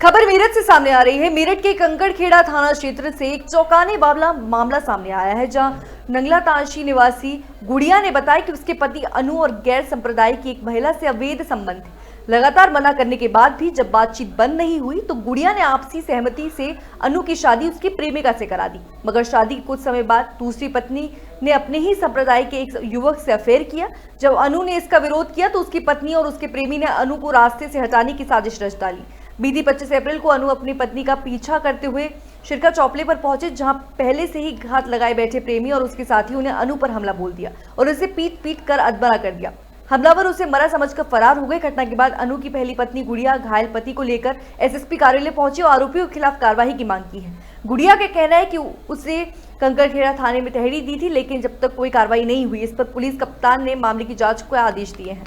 खबर मेरठ से सामने आ रही है। मेरठ के कंकड़खेड़ा थाना क्षेत्र से एक चौंकाने वाला मामला सामने आया है, जहां नंगला ताशी निवासी गुड़िया ने बताया कि उसके पति अनु और गैर संप्रदाय की एक महिला से अवैध संबंध है। लगातार मना करने के बाद भी जब बातचीत बंद नहीं हुई तो गुड़िया ने आपसी सहमति से अनु की शादी उसकी प्रेमिका से करा दी, मगर शादी के कुछ समय बाद दूसरी पत्नी ने अपने ही संप्रदाय के एक युवक से अफेयर किया। जब अनु ने इसका विरोध किया तो उसकी पत्नी और उसके प्रेमी ने अनु को रास्ते से हटाने की साजिश रच डाली। बीती 25 अप्रैल को अनु अपनी पत्नी का पीछा करते हुए शिरका चौपले पर पहुंचे, जहां पहले से ही घात लगाए बैठे प्रेमी और उसके साथियों ने अनु पर हमला बोल दिया और उसे पीट कर अधमरा कर दिया। हमलावर उसे मरा समझकर फरार हो गए। घटना के बाद अनु की पहली पत्नी गुड़िया घायल पति को लेकर एसएसपी कार्यालय पहुंची और आरोपियों के खिलाफ कार्रवाई की मांग की है। गुड़िया का कहना है कि उसे कंकड़खेड़ा थाने में तहरीर दी थी, लेकिन जब तक कोई कार्रवाई नहीं हुई, इस पर पुलिस कप्तान ने मामले की जांच के आदेश दिए हैं।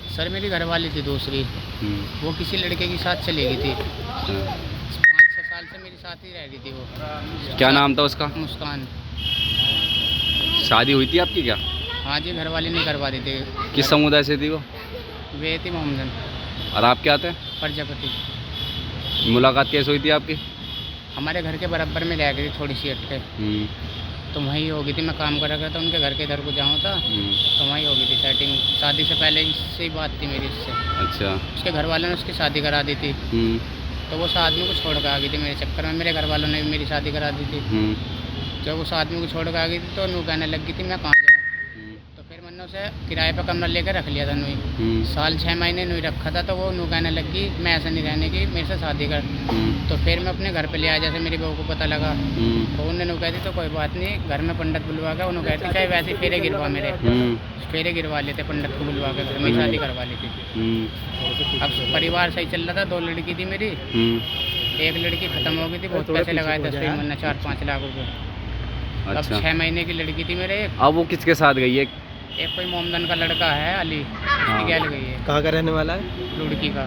सर मेरी घरवाली थी दूसरी, वो किसी लड़के के साथ चली गई थी। 5-6 साल से मेरे साथ ही रह रही थी वो। क्या नाम था उसका? मुस्कान। शादी हुई थी आपकी क्या? हाँ जी, घरवाली नहीं करवा दी थी। किस समुदाय से थी वो? वे थी मोहम्मदन। और आप क्या थे? प्रजापति। मुलाकात कैसे हुई थी आपकी? हमारे घर के बराबर में रह गई थी, थोड़ी सी हट के। तो वहीं हो गई थी, मैं काम कर रहा था उनके घर के इधर को जाऊँ था, तो वहीं हो गई थी सेटिंग। शादी से पहले से ही बात थी मेरी इससे। अच्छा। उसके घर वालों ने उसकी शादी करा दी थी, तो वो उस आदमी को छोड़ कर आ गई थी मेरे चक्कर में। मेरे घर वालों ने भी मेरी शादी करा दी थी। जब उस आदमी को छोड़ कर आ गई थी तो नू कहने लग गई थी मैं कहाँ जाऊँ। तो फिर मैंने उसे किराए पर कमरा लेकर रख लिया था। नू साल 6 महीने नू रखा था, तो वो नू कहने लगी मैं ऐसा नहीं रहने की, मेरे से शादी कर। तो फिर मैं अपने घर पे ले आया, जैसे मेरी बहू को पता लगा तो उन्होंने नू कहती तो कोई बात नहीं, घर में पंडित बुलवा कर उन्होंने कहती चाहे वैसे फेरे गिरवा, मेरे फेरे गिरवा लेते पंडित को बुलवा कर, घर में शादी करवा ली थी। अब परिवार सही चल रहा था, 2 लड़की थी मेरी, एक लड़की खत्म हो गई थी, बहुत पैसे लगाए 10 महीने 4-5 लाख रुपये। अब 6 महीने की लड़की थी मेरे। अब वो किसके साथ गई है? एक कोई मोमदन का लड़का है अली, उसकी गैल गई है। कहाँ का रहने वाला है? लुड़की का।